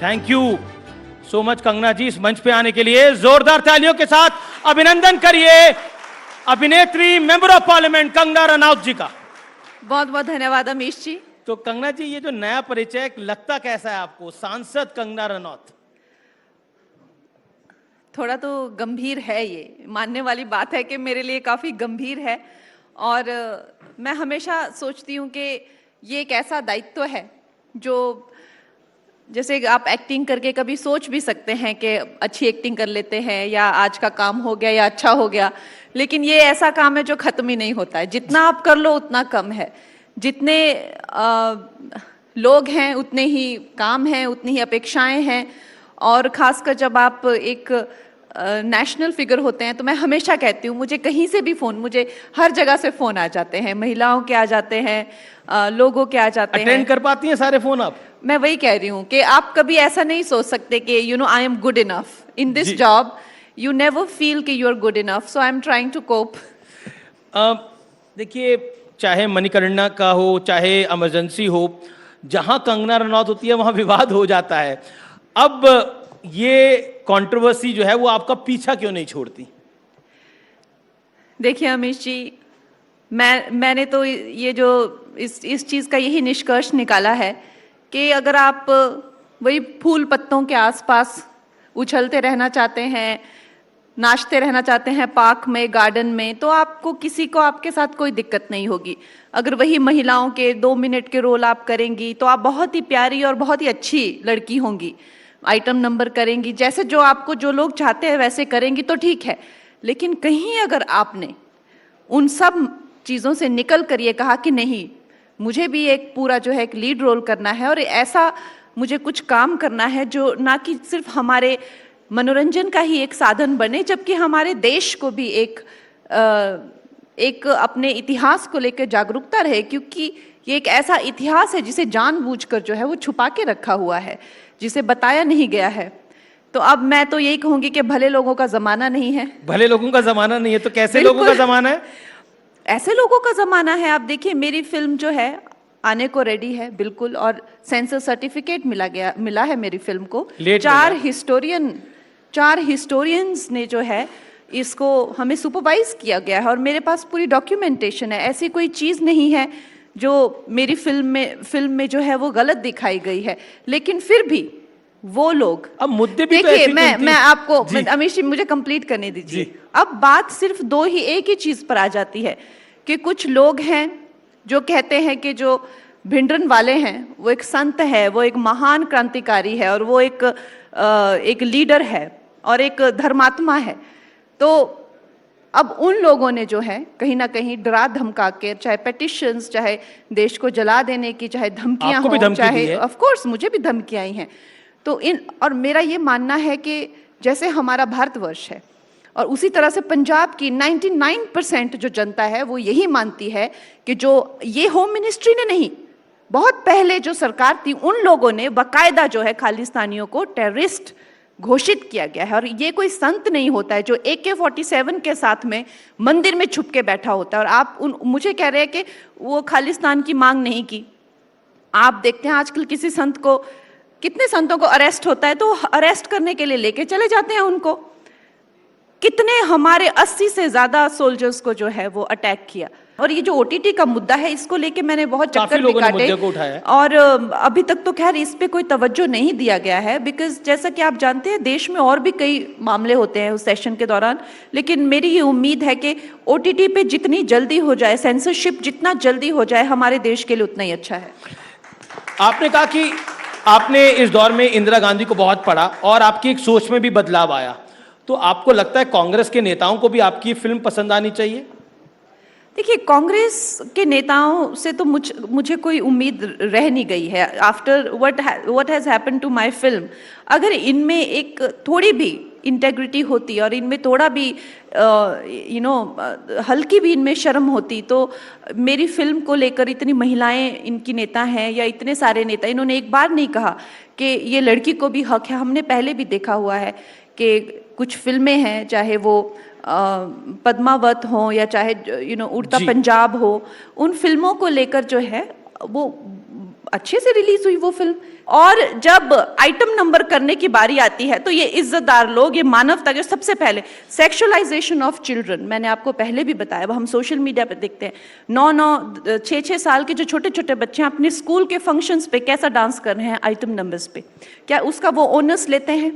Thank you so much Kangana ji इस मंच पे आने के लिए। जोरदार तालियों के साथ अभिनंदन करिए अभिनेत्री member of parliament Kangana Ranaut ji का। बहुत बहुत धन्यवाद अमीश जी। तो कंगना जी ये जो नया परिचय लगता कैसा है आपको, सांसद कंगना रनौत? थोड़ा तो गंभीर है, ये मानने वाली बात है कि मेरे लिए काफ़ी गंभीर है। और मैं हमेशा सोचती हूँ कि ये एक ऐसा दायित्व है जो, जैसे आप एक्टिंग करके कभी सोच भी सकते हैं कि अच्छी एक्टिंग कर लेते हैं या आज का काम हो गया या अच्छा हो गया, लेकिन ये ऐसा काम है जो ख़त्म ही नहीं होता है। जितना आप कर लो उतना कम है। जितने लोग हैं उतने ही काम हैं, उतनी ही अपेक्षाएं हैं। और ख़ासकर जब आप एक नेशनल फिगर होते हैं तो मैं हमेशा कहती हूँ, मुझे कहीं से भी फ़ोन, मुझे हर जगह से फ़ोन आ जाते हैं, महिलाओं के आ जाते हैं, लोगों के आ जाते हैं। अटेंड कर पाती हैं सारे फ़ोन आप? मैं वही कह रही हूँ कि आप कभी ऐसा नहीं सोच सकते कि I am good enough in this job. You never feel कि you are good enough, so I am trying to cope. देखिए, चाहे मणिकर्णिका का हो, चाहे इमरजेंसी हो, जहां कंगना रनौत होती है वहां विवाद हो जाता है। अब ये कंट्रोवर्सी जो है वो आपका पीछा क्यों नहीं छोड़ती? देखिए अमीश जी, मैंने तो ये जो इस चीज़ का यही निष्कर्ष निकाला है कि अगर आप वही फूल पत्तों के आसपास उछलते रहना चाहते हैं, नाचते रहना चाहते हैं पार्क में, गार्डन में, तो आपको किसी को आपके साथ कोई दिक्कत नहीं होगी। अगर वही महिलाओं के 2 मिनट के रोल आप करेंगी तो आप बहुत ही प्यारी और बहुत ही अच्छी लड़की होंगी। आइटम नंबर करेंगी, जैसे जो आपको जो लोग चाहते हैं वैसे करेंगी तो ठीक है। लेकिन कहीं अगर आपने उन सब चीज़ों से निकल कर ये कहा कि नहीं, मुझे भी एक पूरा जो है एक लीड रोल करना है और ऐसा मुझे कुछ काम करना है जो ना कि सिर्फ हमारे मनोरंजन का ही एक साधन बने, जबकि हमारे देश को भी एक अपने इतिहास को लेकर जागरूकता रहे, क्योंकि ये एक ऐसा इतिहास है जिसे जानबूझकर जो है वो छुपा के रखा हुआ है, जिसे बताया नहीं गया है। तो अब मैं तो यही कहूँगी कि भले लोगों का ज़माना नहीं है। भले लोगों का ज़माना नहीं है तो कैसे लोगों का ज़माना है? ऐसे लोगों का ज़माना है। आप देखिए, मेरी फिल्म जो है आने को रेडी है बिल्कुल, और सेंसर सर्टिफिकेट मिला है मेरी फिल्म को। 4 हिस्टोरियंस ने जो है इसको हमें सुपरवाइज किया गया है और मेरे पास पूरी डॉक्यूमेंटेशन है। ऐसी कोई चीज़ नहीं है जो मेरी फिल्म में जो है वो गलत दिखाई गई है। लेकिन फिर भी वो लोग, अब मुद्दे भी देखिए, तो मैं आपको अमीश जी मुझे कंप्लीट करने दीजिए। अब बात सिर्फ एक ही चीज़ पर आ जाती है कि कुछ लोग हैं जो कहते हैं कि जो भिंडरन वाले हैं वो एक संत है, वो एक महान क्रांतिकारी है और वो एक लीडर है और एक धर्मात्मा है। तो अब उन लोगों ने जो है कहीं ना कहीं डरा धमका के, चाहे पेटिशंस, चाहे देश को जला देने की, चाहे धमकियां हो, चाहे ऑफ कोर्स मुझे भी धमकियां आई हैं। तो और मेरा ये मानना है कि जैसे हमारा भारतवर्ष है और उसी तरह से पंजाब की 99% जो जनता है वो यही मानती है कि जो ये होम मिनिस्ट्री ने नहीं, बहुत पहले जो सरकार थी उन लोगों ने बाकायदा जो है खालिस्तानियों को टेररिस्ट घोषित किया गया है। और ये कोई संत नहीं होता है जो AK-47 के साथ में मंदिर में छुप के बैठा होता है और आप मुझे कह रहे हैं कि वो खालिस्तान की मांग नहीं की। आप देखते हैं आजकल किसी संत को, कितने संतों को अरेस्ट होता है तो अरेस्ट करने के लिए लेके चले जाते हैं उनको। कितने हमारे 80 से ज़्यादा सोल्जर्स को जो है वो अटैक किया। और ये जो OTT का मुद्दा है इसको लेके मैंने बहुत चक्कर भी काटे और अभी तक तो खैर इस पे कोई तवज्जो नहीं दिया गया है, बिकॉज जैसा कि आप जानते हैं देश में और भी कई मामले होते हैं उस सेशन के दौरान। लेकिन मेरी ये उम्मीद है कि OTT पे जितनी जल्दी हो जाए, सेंसरशिप जितना जल्दी हो जाए हमारे देश के लिए उतना ही अच्छा है। आपने कहा कि आपने इस दौर में इंदिरा गांधी को बहुत पढ़ा और आपकी एक सोच में भी बदलाव आया, तो आपको लगता है कांग्रेस के नेताओं को भी आपकी फिल्म पसंद आनी चाहिए? देखिए, कांग्रेस के नेताओं से तो मुझे कोई उम्मीद रह नहीं गई है after what has happened to my film. अगर इनमें एक थोड़ी भी इंटेग्रिटी होती और इनमें थोड़ा भी हल्की भी इनमें शर्म होती तो मेरी फिल्म को लेकर इतनी महिलाएं इनकी नेता हैं या इतने सारे नेता, इन्होंने एक बार नहीं कहा कि ये लड़की को भी हक है। हमने पहले भी देखा हुआ है कि कुछ फिल्में हैं, चाहे वो पद्मावत हो या चाहे उड़ता पंजाब हो, उन फिल्मों को लेकर जो है वो अच्छे से रिलीज हुई वो फिल्म, और जब आइटम नंबर करने की बारी आती है तो ये इज्जतदार लोग, ये मानवता, जो सबसे पहले सेक्सुअलाइजेशन ऑफ चिल्ड्रन, मैंने आपको पहले भी बताया, वो हम सोशल मीडिया पे देखते हैं, 9-6 साल के जो छोटे छोटे बच्चे हैं अपने स्कूल के फंक्शंस पे कैसा डांस कर रहे हैं आइटम नंबर्स पे, क्या उसका वो ओनर्स लेते हैं?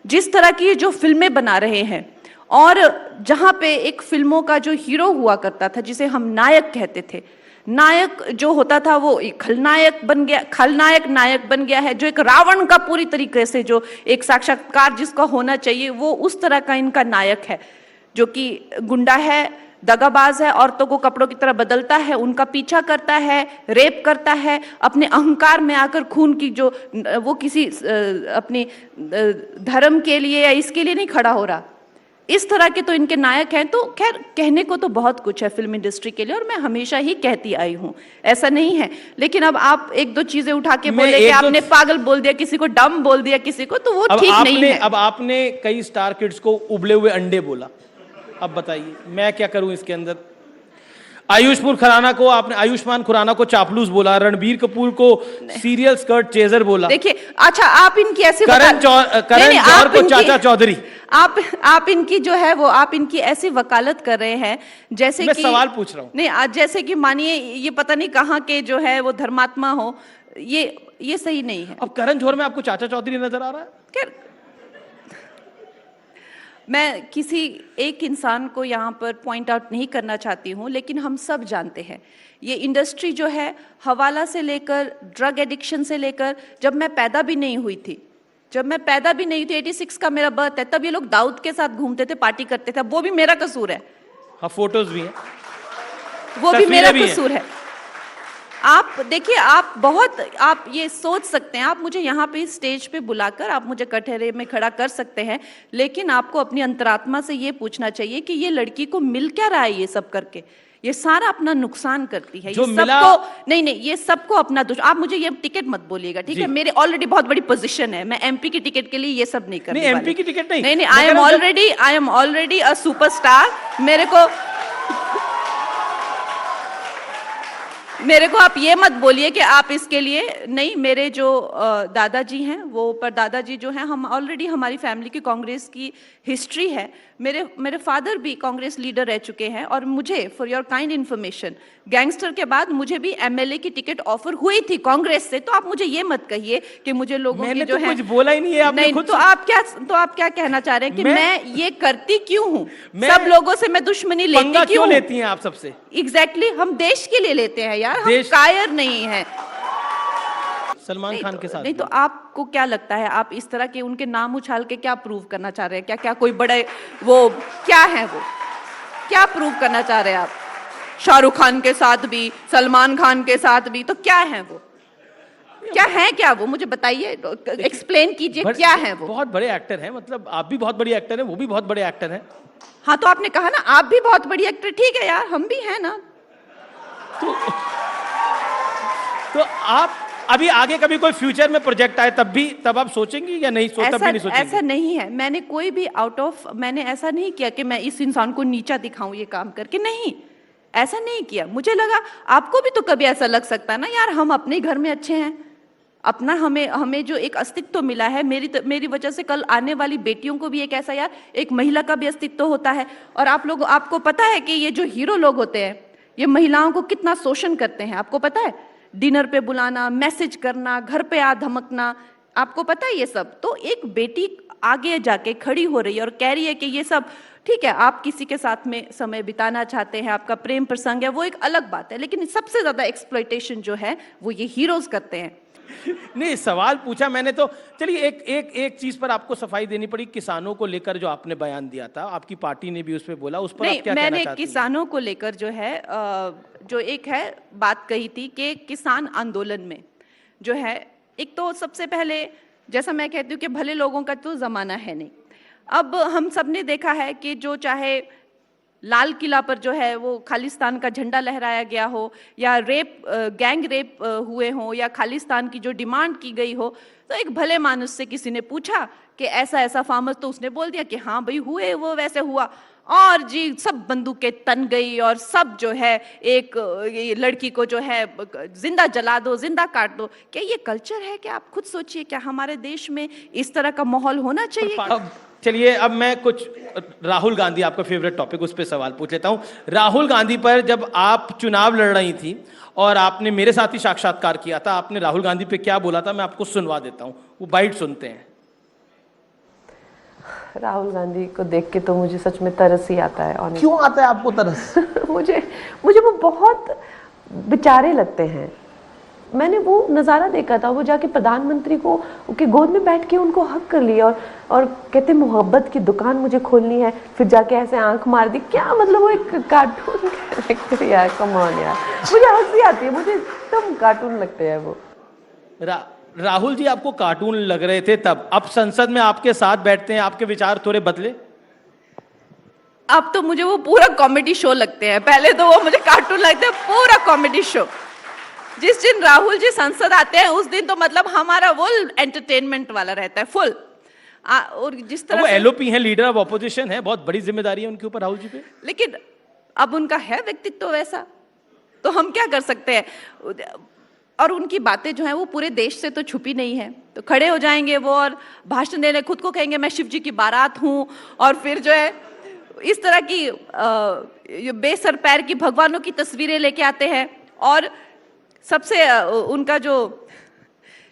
जिस तरह की जो फिल्में बना रहे हैं, और जहाँ पे एक फिल्मों का जो हीरो हुआ करता था जिसे हम नायक कहते थे, नायक जो होता था वो एक खलनायक बन गया, खलनायक नायक बन गया है, जो एक रावण का पूरी तरीके से जो एक साक्षात्कार जिसका होना चाहिए वो उस तरह का इनका नायक है, जो कि गुंडा है, दगाबाज है, औरतों को कपड़ों की तरह बदलता है, उनका पीछा करता है, रेप करता है, अपने अहंकार में आकर खून की जो वो किसी अपनी धर्म के लिए या इसके लिए नहीं खड़ा हो रहा, इस तरह के तो इनके नायक हैं। तो खैर कहने को तो बहुत कुछ है फिल्म इंडस्ट्री के लिए, और मैं हमेशा ही कहती आई हूँ, ऐसा नहीं है, लेकिन अब आप एक दो चीजें उठा के बोले कि आपने पागल बोल दिया किसी को, डम बोल दिया किसी को, तो वो ठीक नहीं है। अब आपने कई स्टार किड्स को उबले हुए अंडे बोला, अब बताइए मैं क्या करूं इसके अंदर? आयुष्मान खुराना को चापलूस बोला, रणबीर कपूर को सीरियल स्कर्ट चेजर बोला। देखिए, अच्छा आप इनकी ऐसी करण जौहर को चाचा चौधरी, आप इनकी जो है वो आप इनकी ऐसी वकालत कर रहे हैं जैसे मैं कि सवाल पूछ रहा हूं। नहीं, आज जैसे कि मानिए ये पता नहीं कहाँ के जो है वो धर्मात्मा हो, ये सही नहीं है। अब करण जौहर में आपको चाचा चौधरी नजर आ रहा है? खैर, मैं किसी एक इंसान को यहाँ पर पॉइंट आउट नहीं करना चाहती हूँ, लेकिन हम सब जानते हैं ये इंडस्ट्री जो है, हवाला से लेकर ड्रग एडिक्शन से लेकर, जब मैं पैदा भी नहीं हुई थी 86 का मेरा बर्थ है, तब ये लोग दाऊद के साथ घूमते थे, पार्टी करते थे, वो भी मेरा कसूर है। हाँ, फोटोज भी हैं, वो भी मेरा कसूर है। आप देखिए, आप ये सोच सकते हैं, आप मुझे यहाँ पे स्टेज पे बुलाकर आप मुझे कटहरे में खड़ा कर सकते हैं, लेकिन आपको अपनी अंतरात्मा से ये पूछना चाहिए कि ये लड़की को मिल क्या रहा है ये सब करके? ये सारा अपना नुकसान करती है, ये सबको नहीं, ये सबको अपना आप मुझे ये टिकट मत बोलिएगा, ठीक है? मेरे ऑलरेडी बहुत बड़ी पोजीशन है, मैं एमपी की टिकट के लिए ये सब नहीं करने वाली। एमपी की टिकट नहीं, नहीं, I am already a superstar. मेरे को आप ये मत बोलिए कि आप इसके लिए नहीं। मेरे जो दादाजी हैं, वो परदादाजी जो हैं, हम ऑलरेडी, हमारी फैमिली की कांग्रेस की हिस्ट्री है। मेरे फादर भी कांग्रेस लीडर रह चुके हैं, और मुझे, for your kind information, gangster के बाद मुझे भी एमएलए की टिकट ऑफर हुई थी कांग्रेस से। तो आप मुझे ये मत कहिए कि मुझे लोगों की जो है, कुछ बोला ही नहीं है आपने खुद। तो आप क्या कहना चाह रहे हैं कि मैं ये करती क्यों हूँ? सब लोगों से मैं दुश्मनी लेती क्यों लेती हैं आप सबसे? एग्जैक्टली, हम देश के लिए लेते हैं यार, हम कायर नहीं है। सलमान खान के साथ नहीं, तो आपको क्या लगता है, आप इस तरह के उनके नाम उछाल के क्या प्रूव करना चाह रहे हैं? क्या कोई बड़े वो क्या है, वो क्या प्रूव करना चाह रहे हैं आप? शाहरुख खान के साथ भी, सलमान खान के साथ भी, तो क्या है वो? क्या वो मुझे बताइए, एक्सप्लेन कीजिए, क्या है वो? बहुत बड़े एक्टर हैं, मतलब आप भी बहुत बड़े एक्टर हैं, वो भी बहुत बड़े एक्टर हैं। हाँ, तो आपने कहा ना आप भी बहुत बड़ी एक्टर, ठीक है यार, हम भी हैं ना। तो आप अभी आगे कभी कोई फ्यूचर में प्रोजेक्ट आए तब आप सोचेंगी या नहीं? तब भी नहीं सोचेंगी? ऐसा नहीं है, मैंने कोई भी मैंने ऐसा नहीं किया कि मैं इस इंसान को नीचा दिखाऊं ये काम करके, नहीं, ऐसा नहीं किया। मुझे लगा आपको भी तो कभी ऐसा लग सकता है ना यार, हम अपने घर में अच्छे हैं, अपना हमें जो एक अस्तित्व मिला है, मेरी वजह से कल आने वाली बेटियों को भी एक ऐसा यार एक महिला का भी अस्तित्व होता है। और आपको पता है कि ये जो हीरो लोग होते हैं, ये महिलाओं को कितना शोषण करते हैं, आपको पता है? डिनर पे बुलाना, मैसेज करना, घर पे आ धमकना, आपको पता है ये सब? तो एक बेटी आगे जाके खड़ी हो रही है और कह रही है कि ये सब ठीक है, आप किसी के साथ में समय बिताना चाहते हैं, आपका प्रेम प्रसंग है, वो एक अलग बात है, लेकिन सबसे ज्यादा एक्सप्लॉयटेशन जो है वो ये हीरोज करते हैं। नहीं, सवाल पूछा मैंने, तो चलिए एक चीज पर आपको सफाई देनी पड़ी, किसानों को लेकर जो आपने बयान दिया था, आपकी पार्टी ने भी उस पर बोला, उस पर आप क्या कहना चाहती हैं? मैंने किसानों को लेकर जो है जो एक है बात कही थी कि किसान आंदोलन में जो है, एक तो सबसे पहले जैसा मैं कहती हूँ कि भले लोगों का तो जमाना है नहीं। अब हम सब ने देखा है कि जो चाहे लाल किला पर जो है वो खालिस्तान का झंडा लहराया गया हो, या गैंग रेप हुए हों, या खालिस्तान की जो डिमांड की गई हो, तो एक भले मानुस से किसी ने पूछा कि ऐसा फार्मर, तो उसने बोल दिया कि हाँ भाई हुए, वो वैसे हुआ। और जी सब बंदूकें तन गई और सब जो है एक ये लड़की को जो है जिंदा जला दो, जिंदा काट दो। क्या ये कल्चर है? क्या आप खुद सोचिए, क्या हमारे देश में इस तरह का माहौल होना चाहिए? अब चलिए, अब मैं कुछ राहुल गांधी, आपका फेवरेट टॉपिक, उस पर सवाल पूछ लेता हूं। राहुल गांधी पर जब आप चुनाव लड़ रही थी और आपने मेरे साथ ही साक्षात्कार किया था, आपने राहुल गांधी पे क्या बोला था, मैं आपको सुनवा देता हूं, वो बाइट सुनते हैं। राहुल गांधी को देख के तो मुझे सच में तरस ही आता है। और क्यों आता है आपको तरस? मुझे वो बहुत बेचारे लगते हैं। मैंने वो नज़ारा देखा था, वो जाके प्रधानमंत्री को के गोद में बैठ के उनको हक कर लिया और कहते मोहब्बत की दुकान मुझे खोलनी है, फिर जाके ऐसे आंख मार दी। क्या मतलब, वो एक कार्टून कैरेक्टर यार, कम ऑन यार, मुझे हंसी आती है, मुझे एकदम कार्टून लगते हैं वो। राहुल जी आपको कार्टून लग रहे थे तब, अब संसद में आपके साथ बैठते हैं, आपके विचार थोड़े बदले? अब तो मुझे वो पूरा कॉमेडी शो लगते हैं, पहले तो वो मुझे कार्टून लगते हैं, पूरा कॉमेडी शो। जिस दिन राहुल जी संसद आते हैं उस दिन तो मतलब हमारा वो एंटरटेनमेंट वाला रहता है फुल। और जिस तरह वो एलओपी हैं, लीडर ऑफ ऑपोजिशन है, बहुत बड़ी जिम्मेदारी है उनके ऊपर राहुल जी पे। लेकिन अब उनका है व्यक्तित्व वैसा, तो हम क्या कर सकते हैं? और उनकी बातें जो हैं वो पूरे देश से तो छुपी नहीं है, तो खड़े हो जाएंगे वो और भाषण देने, खुद को कहेंगे मैं शिव जी की बारात हूं, और फिर जो है इस तरह की बेसर पैर की भगवानों की तस्वीरें लेके आते हैं। और सबसे उनका जो,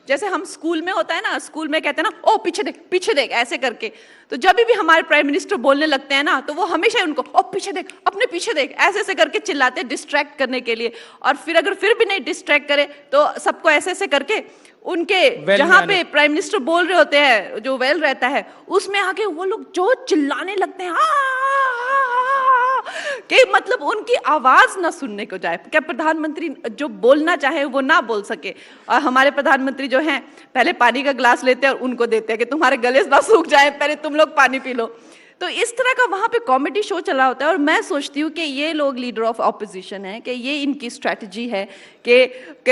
जैसे हम स्कूल में होता है ना, स्कूल में कहते हैं ना, ओ पीछे देख ऐसे करके, तो जब भी हमारे प्राइम मिनिस्टर बोलने लगते हैं ना, तो वो हमेशा उनको ओ पीछे देख, अपने पीछे देख ऐसे करके चिल्लाते हैं डिस्ट्रैक्ट करने के लिए। और फिर अगर फिर भी नहीं डिस्ट्रैक्ट करे तो सबको ऐसे करके उनके जहां पे प्राइम मिनिस्टर बोल रहे होते हैं, जो वेल रहता है, उसमें आके वो लोग जो चिल्लाने लगते हैं कि मतलब उनकी आवाज ना सुनने को जाए। क्या प्रधानमंत्री जो बोलना चाहे वो ना बोल सके? और हमारे प्रधानमंत्री जो हैं पहले पानी का ग्लास लेते हैं और उनको देते हैं कि तुम्हारे गले ना सूख जाए, पहले तुम लोग पानी पी लो। तो इस तरह का वहां पे कॉमेडी शो चला होता है। और मैं सोचती हूँ कि ये लोग लीडर ऑफ ऑपोजिशन है, कि ये इनकी स्ट्रैटेजी है कि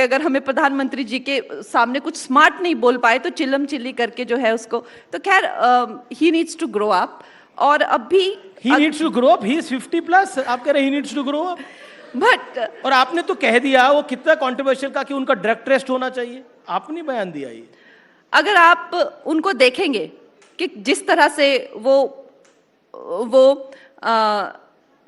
अगर हमें प्रधानमंत्री जी के सामने कुछ स्मार्ट नहीं बोल पाए तो चिल्लम चिल्ली करके जो है उसको, तो खैर he needs to grow up. और अब भी he needs to grow up, he is 50+, आप कह रहे हैं he needs to grow up, but और आपने तो कह दिया वो कितना कंट्रोवर्शियल का कि उनका ड्रग टेस्ट होना चाहिए, आपने बयान दिया ये। अगर आप उनको देखेंगे कि जिस तरह से वो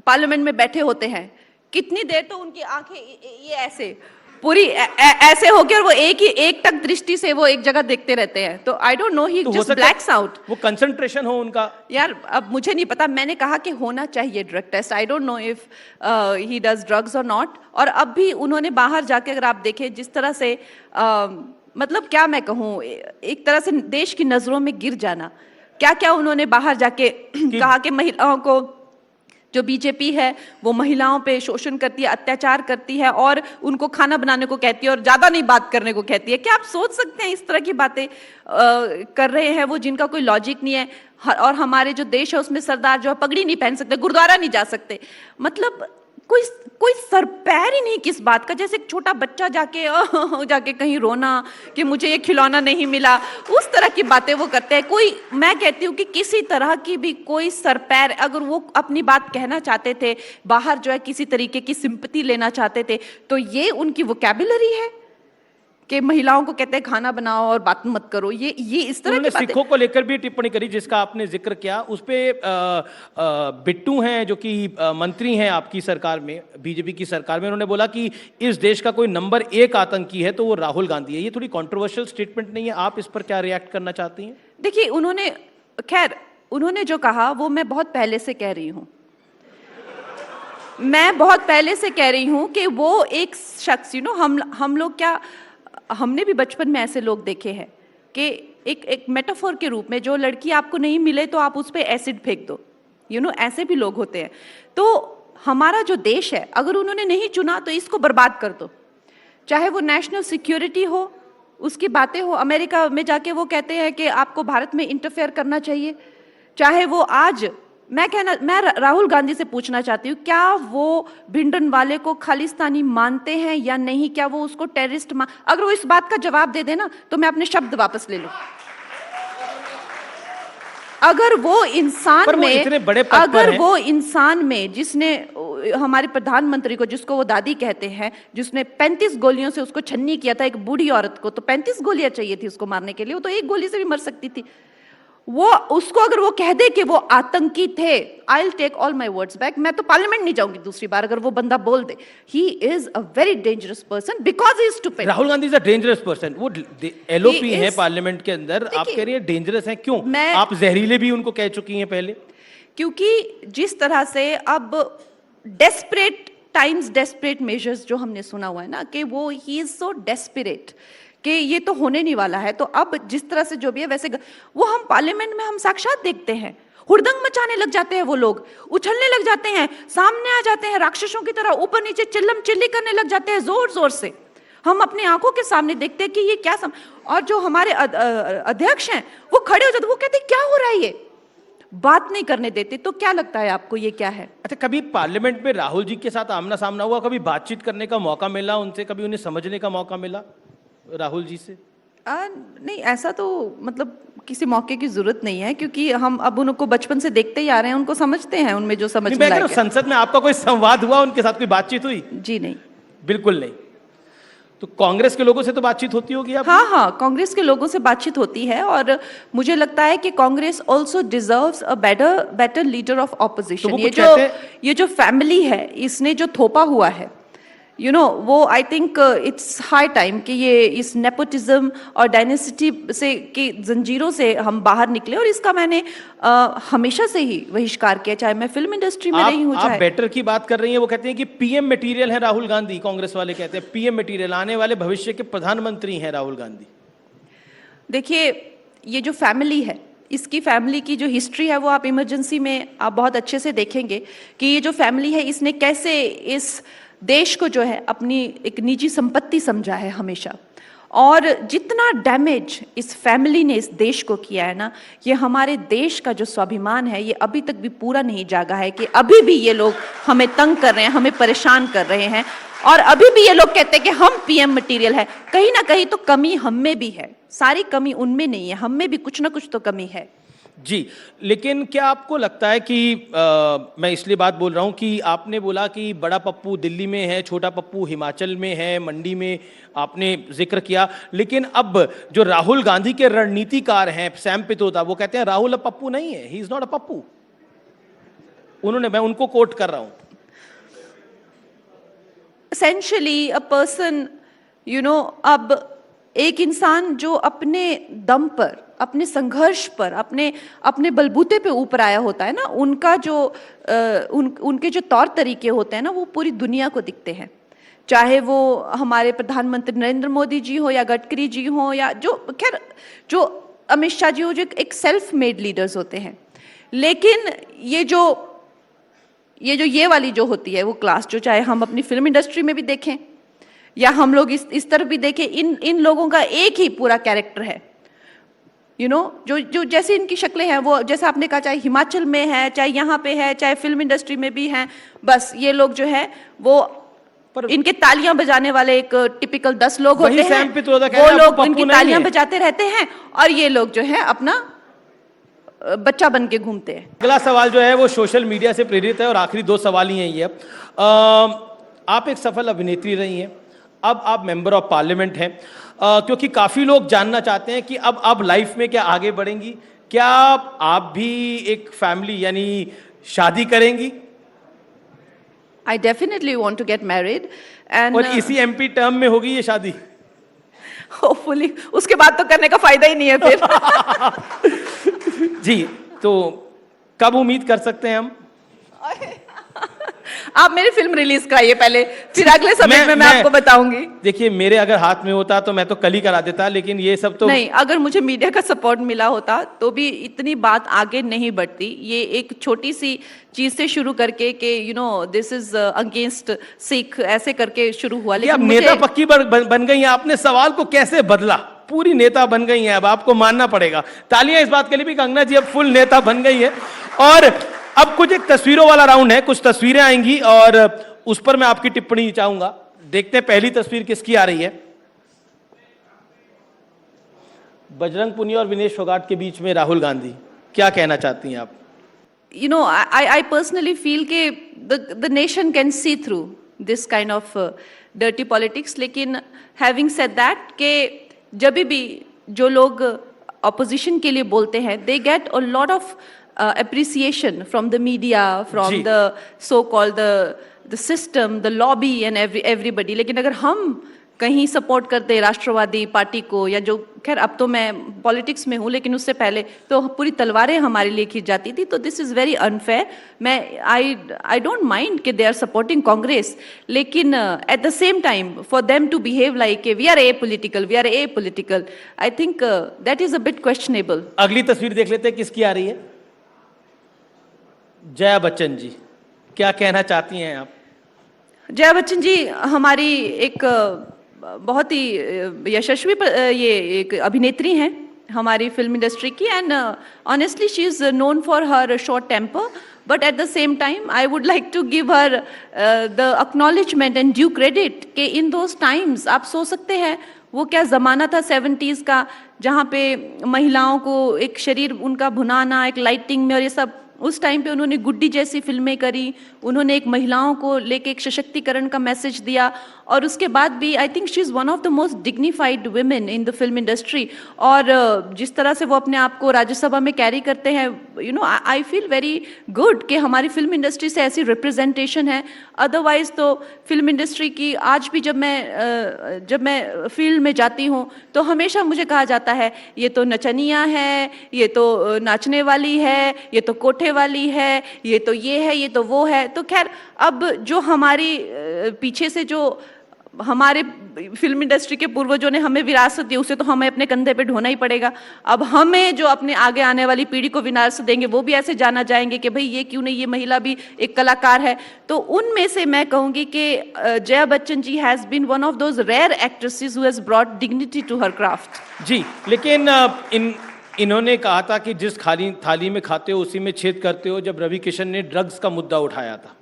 पार्लियामेंट में बैठे होते हैं, कितनी देर तो उनकी आंखें ये ऐसे पूरी ऐसे हो गया, और वो एक टक दृष्टि से वो एक जगह देखते रहते हैं। तो आई don't no, he just blacks out. वो कंसंट्रेशन हो उनका। यार अब मुझे नहीं पता, मैंने कहा कि होना चाहिए drug test. I don't know if he does drugs or not. और अब भी उन्होंने बाहर जाके, अगर आप देखें जिस तरह से मतलब क्या मैं कहूँ, एक तरह से देश की नजरों में गिर जाना, क्या क्या उन्होंने बाहर जाके कहा कि महिलाओं को, जो बीजेपी है वो महिलाओं पे शोषण करती है, अत्याचार करती है और उनको खाना बनाने को कहती है और ज्यादा नहीं बात करने को कहती है। क्या आप सोच सकते हैं इस तरह की बातें कर रहे हैं वो, जिनका कोई लॉजिक नहीं है? और हमारे जो देश है उसमें सरदार जो है पगड़ी नहीं पहन सकते, गुरुद्वारा नहीं जा सकते। मतलब कोई सर पैर ही नहीं किस बात का। जैसे एक छोटा बच्चा जाके कहीं रोना कि मुझे ये खिलौना नहीं मिला, उस तरह की बातें वो करते हैं। मैं कहती हूँ कि किसी तरह की भी कोई सर पैर, अगर वो अपनी बात कहना चाहते थे, बाहर जो है किसी तरीके की सिंपैथी लेना चाहते थे, तो ये उनकी वोकैबुलरी है कि महिलाओं को कहते हैं खाना बनाओ और बात मत करो। ये इस तरह की बातें। सिखों को लेकर भी टिप्पणी करी जिसका आपने जिक्र किया, उस पे बिट्टू हैं जो कि मंत्री हैं आपकी सरकार में, बीजेपी की सरकार में, उन्होंने बोला कि इस देश का कोई नंबर 1 आतंकी है तो वो राहुल गांधी है। ये थोड़ी कंट्रोवर्शियल स्टेटमेंट नहीं है? आप इस पर क्या रिएक्ट करना चाहती हैं? देखिए, उन्होंने जो कहा वो मैं बहुत पहले से कह रही हूँ। मैं बहुत पहले से कह रही हूँ कि वो एक शख्स, हम लोग क्या, हमने भी बचपन में ऐसे लोग देखे हैं कि एक मेटाफोर के रूप में, जो लड़की आपको नहीं मिले तो आप उस पर एसिड फेंक दो, ऐसे भी लोग होते हैं। तो हमारा जो देश है, अगर उन्होंने नहीं चुना तो इसको बर्बाद कर दो। चाहे वो नेशनल सिक्योरिटी हो, उसकी बातें हो, अमेरिका में जाके वो कहते हैं कि आपको भारत में इंटरफेयर करना चाहिए। चाहे वो आज, मैं राहुल गांधी से पूछना चाहती हूँ, क्या वो भिंडरनवाले को खालिस्तानी मानते हैं या नहीं? क्या वो उसको टेररिस्ट अगर वो इस बात का जवाब दे देना तो मैं अपने शब्द वापस ले लूं। अगर वो पर इंसान वो में, इतने बड़े पद पर अगर हैं। वो इंसान में जिसने हमारे प्रधानमंत्री को, जिसको वो दादी कहते हैं, जिसने 35 गोलियों से उसको छन्नी किया था, एक बूढ़ी औरत को तो 35 गोलियां चाहिए थी उसको मारने के लिए, वो तो एक गोली से भी मर सकती थी। वो उसको अगर वो कह दे कि वो आतंकी थे, I will take all my words back, मैं तो पार्लियामेंट नहीं जाऊंगी दूसरी बार अगर वो बंदा बोल दे। He is a very dangerous person because he is stupid. Rahul Gandhi is a dangerous person. वो एलओपी He है is- पार्लियामेंट के अंदर, आप देखिए, कह रही हैं डेंजरस हैं, क्यों? मैं- आप जहरीले भी उनको कह चुकी हैं पहले। क्योंकि जिस तरह से अब डेस्परेट टाइम्स डेस्परेट मेजर्स जो हमने सुना हुआ है ना, कि वो ही इज सो डेस्परेट कि ये तो होने नहीं वाला है, तो अब जिस तरह से जो भी है वैसे वो हम पार्लियामेंट में हम साक्षात देखते हैं, हुड़दंग मचाने लग जाते हैं वो लोग, उछलने लग जाते हैं, सामने आ जाते हैं राक्षसों की तरह, ऊपर नीचे चिल्लम चिल्ली करने लग जाते हैं जोर जोर से। हम अपनी आंखों के सामने देखते हैं कि ये क्या और जो हमारे अध्यक्ष हैं वो खड़े हो जाते, वो कहते क्या हो रहा है, ये बात नहीं करने देते। तो क्या लगता है आपको ये क्या है? अच्छा, कभी पार्लियामेंट में राहुल जी के साथ आमना सामना हुआ, कभी बातचीत करने का मौका मिला उनसे, कभी उन्हें समझने का मौका मिला राहुल जी से? नहीं, ऐसा तो मतलब किसी मौके की जरूरत नहीं है, क्योंकि हम अब उनको बचपन से देखते ही आ रहे हैं, उनको समझते हैं, उनमें जो समझ नहीं, में मैं कह रहा हूं, लायक है। संसद में आपका कोई संवाद हुआ, उनके साथ कोई बातचीत हुई? जी नहीं, बिल्कुल नहीं। तो कांग्रेस के लोगों से तो बातचीत होती होगी आप? हाँ हाँ, कांग्रेस के लोगों से बातचीत होती है, और मुझे लगता है कि Congress also deserves a better leader of opposition. वो ये कुछ जो कहते ये जो फैमिली है, इसने जो थोपा हुआ है, वो I think it's high time कि ये इस नेपोटिज्म और डायनेसिटी से की जंजीरों से हम बाहर निकले, और इसका मैंने हमेशा से ही बहिष्कार किया, चाहे मैं फिल्म इंडस्ट्री में रही हूँ, आप चाहे बेटर की बात कर रही हैं। वो कहते हैं कि पीएम मटेरियल है राहुल गांधी, कांग्रेस वाले कहते हैं पीएम मटेरियल, आने वाले भविष्य के प्रधानमंत्री हैं राहुल गांधी। देखिए, ये जो फैमिली है, इसकी फैमिली की जो हिस्ट्री है वो आप इमरजेंसी में आप बहुत अच्छे से देखेंगे कि ये जो फैमिली है इसने कैसे इस देश को जो है अपनी एक निजी संपत्ति समझा है हमेशा, और जितना डैमेज इस फैमिली ने इस देश को किया है ना, ये हमारे देश का जो स्वाभिमान है ये अभी तक भी पूरा नहीं जागा है, कि अभी भी ये लोग हमें तंग कर रहे हैं, हमें परेशान कर रहे हैं, और अभी भी ये लोग कहते हैं कि हम पीएम मटेरियल है। कहीं ना कहीं तो कमी हम में भी है, सारी कमी उनमें नहीं है, हम में भी कुछ ना कुछ तो कमी है। जी, लेकिन क्या आपको लगता है कि मैं इसलिए बात बोल रहा हूं कि आपने बोला कि बड़ा पप्पू दिल्ली में है, छोटा पप्पू हिमाचल में है, मंडी में आपने जिक्र किया, लेकिन अब जो राहुल गांधी के रणनीतिकार हैं सैम पित्रोदा, वो कहते हैं राहुल अब पप्पू नहीं है, he is not a Pappu. उन्होंने, मैं उनको कोट कर रहा हूं, एसेंशियली अ पर्सन, अब एक इंसान जो अपने दम पर, अपने संघर्ष पर, अपने बलबूते पे ऊपर आया होता है ना, उनका जो उनके जो तौर तरीके होते हैं ना, वो पूरी दुनिया को दिखते हैं। चाहे वो हमारे प्रधानमंत्री नरेंद्र मोदी जी हो, या गडकरी जी हो, या जो खैर जो अमित शाह जी हो, जो एक सेल्फ मेड लीडर्स होते हैं। लेकिन ये वाली जो होती है वो क्लास, जो चाहे हम अपनी फिल्म इंडस्ट्री में भी देखें या हम लोग इस तरफ भी देखें, इन लोगों का एक ही पूरा कैरेक्टर है। जो जैसे इनकी शक्लें हैं, वो जैसे आपने कहा, चाहे हिमाचल में है, चाहे यहाँ पे है, चाहे फिल्म इंडस्ट्री में भी हैं, बस ये लोग जो है वो इनके तालियां बजाने वाले एक टिपिकल 10 लोग होते हैं, वो लोग इनकी तालियां बजाते रहते हैं, और ये लोग जो है अपना बच्चा बन के घूमते हैं। अगला सवाल जो है वो सोशल मीडिया से प्रेरित है, और आखिरी 2 सवाल ही हैं ये। आप एक सफल अभिनेत्री रही हैं, अब आप मेंबर ऑफ पार्लियामेंट हैं, क्योंकि काफी लोग जानना चाहते हैं कि अब आप लाइफ में क्या आगे बढ़ेंगी, क्या आप भी एक फैमिली यानी शादी करेंगी? I definitely want to get married, and और इसी एमपी टर्म में होगी ये शादी? hopefully उसके बाद तो करने का फायदा ही नहीं है फिर। जी, तो कब उम्मीद कर सकते हैं हम? आप मेरी फिल्म रिलीज कराइए पहले, फिर अगले समय में मैं आपको बताऊंगी। देखिए, मेरे अगर हाथ में होता तो मैं तो कल ही करा देता, लेकिन ये सब तो नहीं, अगर मुझे मीडिया का सपोर्ट मिला होता तो भी इतनी बात आगे नहीं बढ़ती। ये एक छोटी सी चीज से शुरू करके कि दिस इज अगेंस्ट सिख, ऐसे करके शुरू हुआ। लेकिन अब नेता पक्की बन गई हैं, आपने सवाल को कैसे बदला, पूरी नेता बन गई हैं, अब आपको मानना पड़ेगा। तालियां इस बात के लिए भी, कंगना जी अब फुल नेता बन गई है। और अब कुछ एक तस्वीरों वाला राउंड है, कुछ तस्वीरें आएंगी और उस पर मैं आपकी टिप्पणी चाहूंगा। देखते हैं पहली तस्वीर किसकी आ रही है। बजरंग पुनिया और विनेश फोगाट के बीच में राहुल गांधी, क्या कहना चाहती हैं आप? You know, I personally feel कि the nation can see through this kind of dirty politics. लेकिन having said that कि जब भी जो लोग opposition के लिए बोलते हैं, they get a lot of appreciation from the media, from ji. the so-called the system, the lobby and everybody. लेकिन अगर हम कहीं सपोर्ट करते राष्ट्रवादी पार्टी को, या जो, खैर अब तो मैं पॉलिटिक्स में हूँ, लेकिन उससे पहले तो पूरी तलवारें हमारे लिए खींच जाती थी, तो दिस इज़ वेरी अनफेयर. मैं आई डोंट माइंड कि दे आर सपोर्टिंग कांग्रेस, लेकिन at the same time for them to behave like we are a political, I think that is a bit questionable. अगली तस्वीर देख लेते हैं, किसकी आ रही है? जया बच्चन जी, क्या कहना चाहती हैं आप? जया बच्चन जी हमारी एक बहुत ही यशस्वी ये एक अभिनेत्री हैं हमारी फिल्म इंडस्ट्री की, and honestly she is known for her short temper, but at the same time I would like to give her the acknowledgement and due credit कि इन दोज टाइम्स आप सोच सकते हैं वो क्या ज़माना था 70s का, जहाँ पे महिलाओं को एक शरीर उनका भुनाना, एक लाइटिंग में और ये सब, उस टाइम पे उन्होंने गुड्डी जैसी फिल्में करी, उन्होंने एक महिलाओं को लेके एक सशक्तिकरण का मैसेज दिया, और उसके बाद भी I think she is one of the most dignified women in the film industry. और जिस तरह से वो अपने आप को राज्यसभा में कैरी करते हैं, you know, I feel very good कि हमारी फिल्म इंडस्ट्री से ऐसी रिप्रेजेंटेशन है. अदरवाइज तो फिल्म इंडस्ट्री की आज भी जब मैं फील्ड में जाती हूँ तो हमेशा मुझे कहा जाता है ये तो नचनिया है, ये तो नाचने वाली है, ये तो कोठे वाली है, ये तो ये है, ये तो वो है. तो खैर अब जो हमारी पीछे से जो हमारे फिल्म इंडस्ट्री के पूर्वजों ने हमें विरासत दी, उसे तो हमें अपने कंधे पे ढोना ही पड़ेगा. अब हमें जो अपने आगे आने वाली पीढ़ी को विरासत देंगे वो भी ऐसे जाना जाएंगे कि भाई ये क्यों नहीं, ये महिला भी एक कलाकार है. तो उनमें से मैं कहूँगी कि Jaya Bachchan ji has been one of those rare actresses who has brought dignity to her craft. जी, लेकिन इन्होंने कहा था कि जिस खाली थाली में खाते हो उसी में छेद करते हो, जब रवि किशन ने ड्रग्स का मुद्दा उठाया था.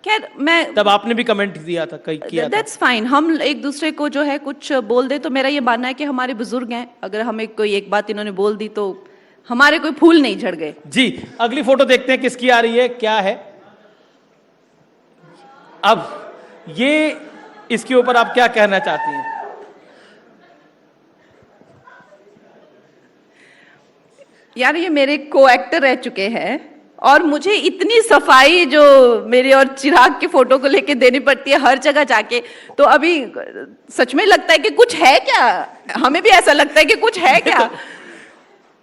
खैर मैं तब आपने भी कमेंट दिया था, किया था. दैट्स फाइन, हम एक दूसरे को जो है कुछ बोल दे तो मेरा ये मानना है कि हमारे बुजुर्ग हैं, अगर हमें कोई एक बात इन्होंने बोल दी तो हमारे कोई फूल नहीं झड़ गए. जी, अगली फोटो देखते हैं किसकी आ रही है, क्या है. अब ये इसके ऊपर आप क्या कहना चाहती हैं? यार ये मेरे को एक्टर रह चुके हैं और मुझे इतनी सफाई जो मेरे और चिराग की फोटो को लेके देनी पड़ती है हर जगह जाके, तो अभी सच में लगता है कि कुछ है क्या, हमें भी ऐसा लगता है कि कुछ है क्या.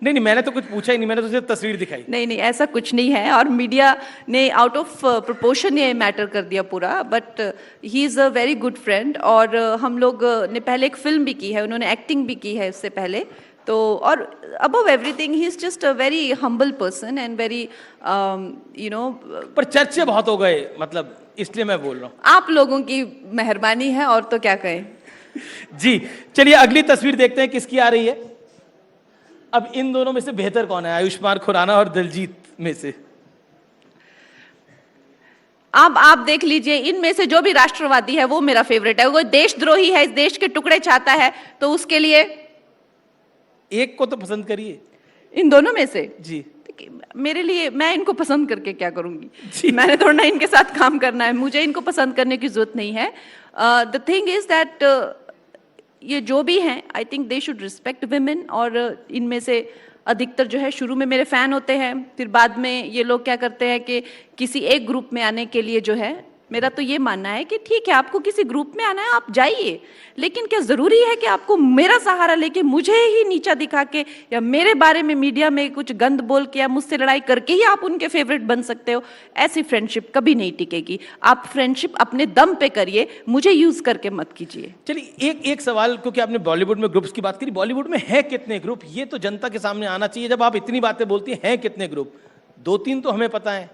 नहीं, मैंने तो कुछ पूछा ही नहीं, मैंने तो सिर्फ तस्वीर दिखाई. नहीं, ऐसा कुछ नहीं है, और मीडिया ने आउट ऑफ प्रोपोर्शन ये मैटर कर दिया पूरा. But he is a very good friend, और हम लोग ने पहले एक फिल्म भी की है, उन्होंने एक्टिंग भी की है इससे पहले. तो और above everything he is just a very humble person and very you know. पर चर्चे बहुत हो गए, मतलब इसलिए मैं बोल रहा हूँ. आप लोगों की मेहरबानी है, और तो क्या कहें. जी, चलिए अगली तस्वीर देखते हैं किसकी आ रही है. अब इन दोनों में से बेहतर कौन है, आयुष्मान खुराना और दिलजीत में से? अब आप देख लीजिए, इनमें से जो भी राष्ट्रवादी है वो मेरा फेवरेट है. वो देशद्रोही है, इस देश के टुकड़े चाहता है, तो उसके लिए एक को तो पसंद करिए. इन दोनों में से जी, मेरे लिए, मैं इनको पसंद करके क्या करूंगी, मैंने थोड़ा ना इनके साथ काम करना है, मुझे इनको पसंद करने की जरूरत नहीं है. द थिंग इज दैट ये जो भी हैं, I think they should respect women, और इनमें से अधिकतर जो है शुरू में मेरे फैन होते हैं, फिर बाद में ये लोग क्या करते हैं कि किसी एक ग्रुप में आने के लिए जो है, मेरा तो ये मानना है कि ठीक है आपको किसी ग्रुप में आना है आप जाइए, लेकिन क्या ज़रूरी है कि आपको मेरा सहारा लेके मुझे ही नीचा दिखा के या मेरे बारे में मीडिया में कुछ गंद बोल के या मुझसे लड़ाई करके ही आप उनके फेवरेट बन सकते हो? ऐसी फ्रेंडशिप कभी नहीं टिकेगी. आप फ्रेंडशिप अपने दम पे करिए, मुझे यूज़ करके मत कीजिए. चलिए एक सवाल, क्योंकि आपने बॉलीवुड में ग्रुप्स की बात करी, बॉलीवुड में है कितने ग्रुप, ये तो जनता के सामने आना चाहिए. जब आप इतनी बातें बोलती हैं कितने ग्रुप, 2-3 तो हमें पता है.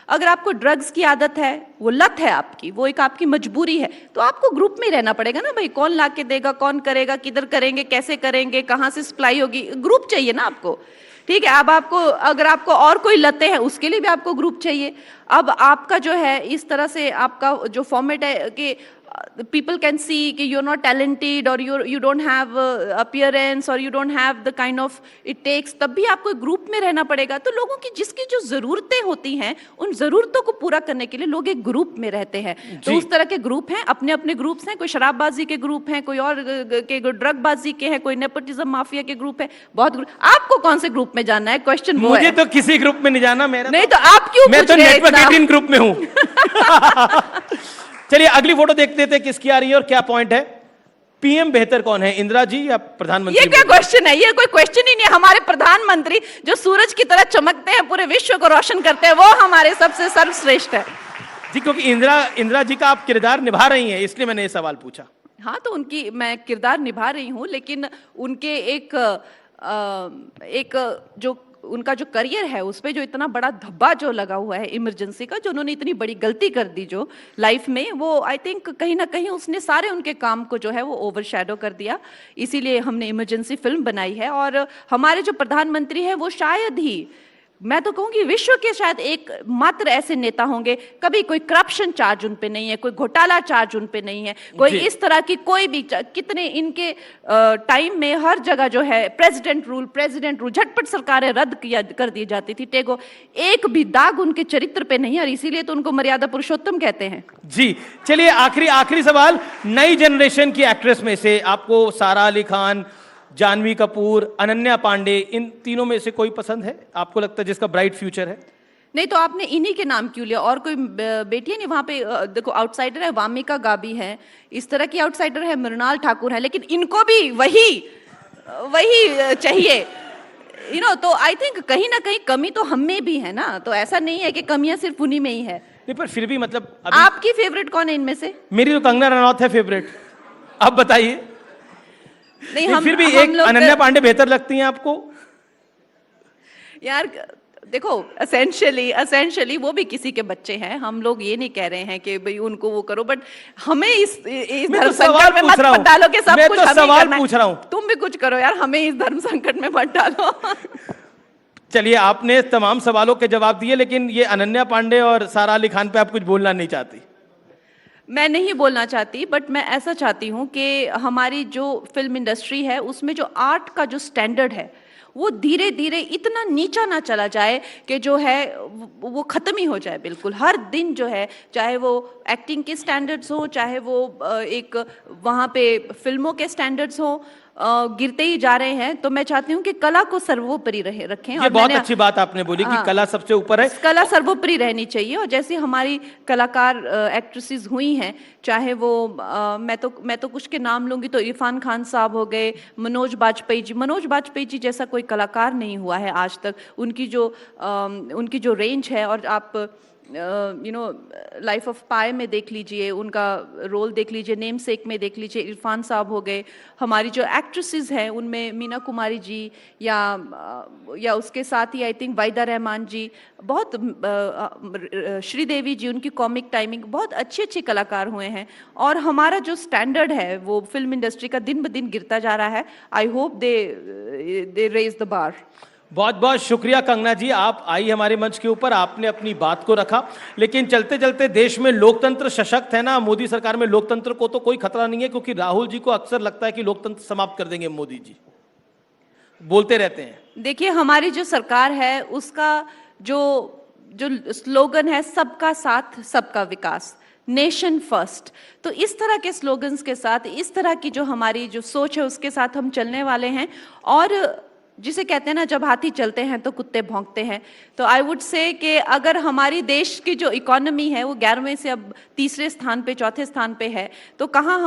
अगर आपको ड्रग्स की आदत है, वो लत है आपकी, वो एक आपकी मजबूरी है, तो आपको ग्रुप में ही रहना पड़ेगा ना भाई. कौन ला के देगा, कौन करेगा, किधर करेंगे, कैसे करेंगे, कहाँ से सप्लाई होगी, ग्रुप चाहिए ना आपको. ठीक है, अब आपको अगर आपको और कोई लतें हैं उसके लिए भी आपको ग्रुप चाहिए. अब आपका जो है इस तरह से आपका जो फॉर्मेट है कि people can see कि you're not talented or you don't have appearance or you don't have the kind of it takes, तब भी आपको ग्रुप में रहना पड़ेगा। तो लोगों की जिसकी जो ज़रूरतें होती हैं उन ज़रूरतों को पूरा करने के लिए लोग एक ग्रुप में रहते हैं। तो उस तरह के ग्रुप हैं, अपने अपने ग्रुप्स हैं, कोई शराबबाजी के ग्रुप हैं, कोई और के ड्रगबाजी के हैं, कोई नेपोटिज्म माफिया के ग्रुप है, बहुत ग्रुप। आपको कौन से ग्रुप में जाना है, क्वेश्चन वो है। मुझे तो किसी ग्रुप में नहीं जाना, मेरा नहीं तो आप क्यों मैं तो पूछ रहे हैं नेटवर्क इतना? 18 ग्रुप में हूं। चलिए अगली फोटो देखते थे किसकी आ रही है और क्या पॉइंट है। पीएम बेहतर कौन है, इंदिरा जी या प्रधानमंत्री? ये क्या क्वेश्चन है, ये कोई क्वेश्चन ही नहीं है। हमारे प्रधानमंत्री जो सूरज की तरह चमकते हैं, पूरे विश्व को रोशन करते हैं, वो हमारे सबसे सर्वश्रेष्ठ है जी। क्योंकि इंदिरा जी का आप किरदार निभा रही हैं, इसलिए मैंने ये सवाल पूछा। हाँ, तो उनकी मैं किरदार निभा रही हूँ, लेकिन उनके एक जो उनका जो करियर है उस पे जो इतना बड़ा धब्बा जो लगा हुआ है इमरजेंसी का, जो उन्होंने इतनी बड़ी गलती कर दी जो लाइफ में, वो आई थिंक कहीं ना कहीं उसने सारे उनके काम को जो है वो ओवरशैडो कर दिया। इसीलिए हमने इमरजेंसी फिल्म बनाई है। और हमारे जो प्रधानमंत्री हैं वो शायद ही, मैं तो कहूंगी विश्व के शायद एक मात्र ऐसे नेता होंगे, कभी कोई करप्शन चार्ज उन पे नहीं है, कोई घोटाला चार्ज उन पे नहीं है, कोई इस तरह की कोई भी कितने इनके टाइम में हर जगह जो है प्रेसिडेंट रूल झटपट सरकारें रद्द कर दी जाती थी, टेगो एक भी दाग उनके चरित्र पे नहीं है, और इसीलिए तो उनको मर्यादा पुरुषोत्तम कहते हैं। जी चलिए आखिरी सवाल, नई जनरेशन की एक्ट्रेस में से आपको सारा अली खान, जानवी कपूर, अनन्या पांडे, इन तीनों में से कोई पसंद है आपको, लगता है जिसका ब्राइट फ्यूचर है? नहीं तो आपने इन्हीं के नाम क्यों लिया, और कोई बेटियां नहीं वहां पे? देखो आउटसाइडर है वामिका गाबी है, इस तरह की आउटसाइडर है मृणाल ठाकुर है, लेकिन इनको भी वही चाहिए, तो आई थिंक कहीं ना कहीं कमी तो हम में भी है ना, तो ऐसा नहीं है कि कमियां सिर्फ उन्हीं में ही है। नहीं पर फिर भी मतलब आपकी फेवरेट कौन है इनमें से? मेरी तो कंगना रनौत है फेवरेट, आप बताइए। नहीं फिर भी एक अनन्या पांडे बेहतर लगती हैं आपको? यार देखो, एसेंशियली वो भी किसी के बच्चे हैं, हम लोग ये नहीं कह रहे हैं कि भाई उनको वो करो, बट हमें इस धर्म संकट में मत डालो कि सब कुछ हमें करना है। तुम भी कुछ करो यार, हमें इस धर्म संकट में मत डालो। चलिए आपने तमाम सवालों के जवाब दिए, लेकिन ये अनन्या पांडे और सारा अली खान पे आप कुछ बोलना नहीं चाहती? मैं नहीं बोलना चाहती, बट मैं ऐसा चाहती हूँ कि हमारी जो फिल्म इंडस्ट्री है उसमें जो आर्ट का जो स्टैंडर्ड है वो धीरे धीरे इतना नीचा ना चला जाए कि जो है वो ख़त्म ही हो जाए बिल्कुल। हर दिन जो है, चाहे वो एक्टिंग के स्टैंडर्ड्स हो, चाहे वो एक वहाँ पे फिल्मों के स्टैंडर्ड्स हो, गिरते ही जा रहे हैं। तो मैं चाहती हूँ कि कला को सर्वोपरि रखें। ये बहुत अच्छी बात आपने बोली कि कला सबसे ऊपर है, कला सर्वोपरि रहनी चाहिए। और जैसे हमारी कलाकार एक्ट्रेसेस हुई हैं, चाहे वो मैं तो कुछ के नाम लूंगी तो इरफान खान साहब हो गए, मनोज बाजपेयी जी जैसा कोई कलाकार नहीं हुआ है आज तक। उनकी जो रेंज है, और आप लाइफ ऑफ पाई में देख लीजिए, उनका रोल देख लीजिए, नेम सेक में देख लीजिए, इरफान साहब हो गए। हमारी जो एक्ट्रेसेस हैं उनमें मीना कुमारी जी या उसके साथ ही आई थिंक वाइदा रहमान जी, बहुत श्रीदेवी जी, उनकी कॉमिक टाइमिंग, बहुत अच्छे कलाकार हुए हैं। और हमारा जो स्टैंडर्ड है वो फिल्म इंडस्ट्री का दिन ब दिन गिरता जा रहा है। I hope they raise the bar. बहुत बहुत शुक्रिया कंगना जी, आप आई हमारे मंच के ऊपर, आपने अपनी बात को रखा। लेकिन चलते चलते देश में लोकतंत्र सशक्त है ना, मोदी सरकार में लोकतंत्र को तो कोई खतरा नहीं है, क्योंकि राहुल जी को अक्सर लगता है कि लोकतंत्र समाप्त कर देंगे मोदी जी, बोलते रहते हैं। देखिए हमारी जो सरकार है उसका जो स्लोगन है, सबका साथ सबका विकास, नेशन फर्स्ट। तो इस तरह के स्लोगन्स के साथ, इस तरह की जो हमारी जो सोच है उसके साथ हम चलने वाले हैं। और जिसे कहते हैं ना, जब हाथी चलते हैं तो कुत्ते भौंकते हैं। तो आई वुड से कि अगर हमारी देश की जो इकोनॉमी है वो 11वें से अब तीसरे स्थान पे, चौथे स्थान पे है, तो कहाँ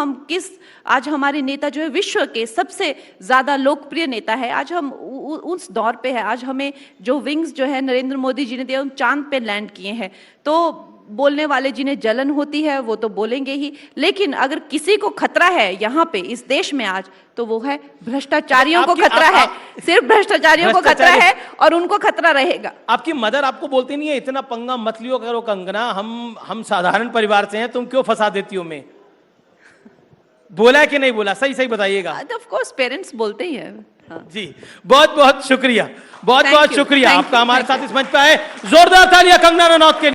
आज हमारे नेता जो है विश्व के सबसे ज़्यादा लोकप्रिय नेता है, आज हम उस दौर पे है। आज हमें जो विंग्स जो है नरेंद्र मोदी जी ने दिया, उन चांद पे लैंड किए हैं। तो बोलने वाले जिन्हें जलन होती है वो तो बोलेंगे ही, लेकिन अगर किसी को खतरा है यहाँ पे इस देश में आज, तो वो है भ्रष्टाचारियों को खतरा है, सिर्फ भ्रष्टाचारियों को खतरा है, और उनको खतरा रहेगा। आपकी मदर आपको बोलती नहीं है इतना पंगा मत लियो करो कंगना, हम साधारण परिवार से हैं, तुम क्यों फंसा देती हो? मैं बोला है कि नहीं बोला, सही बताइएगा। ऑफ कोर्स पेरेंट्स बोलते ही हैं। हाँ। जी बहुत शुक्रिया, बहुत शुक्रिया आपका हमारे साथ इस मंच पे आए। जोरदार तालियां कंगना रनौत के लिए।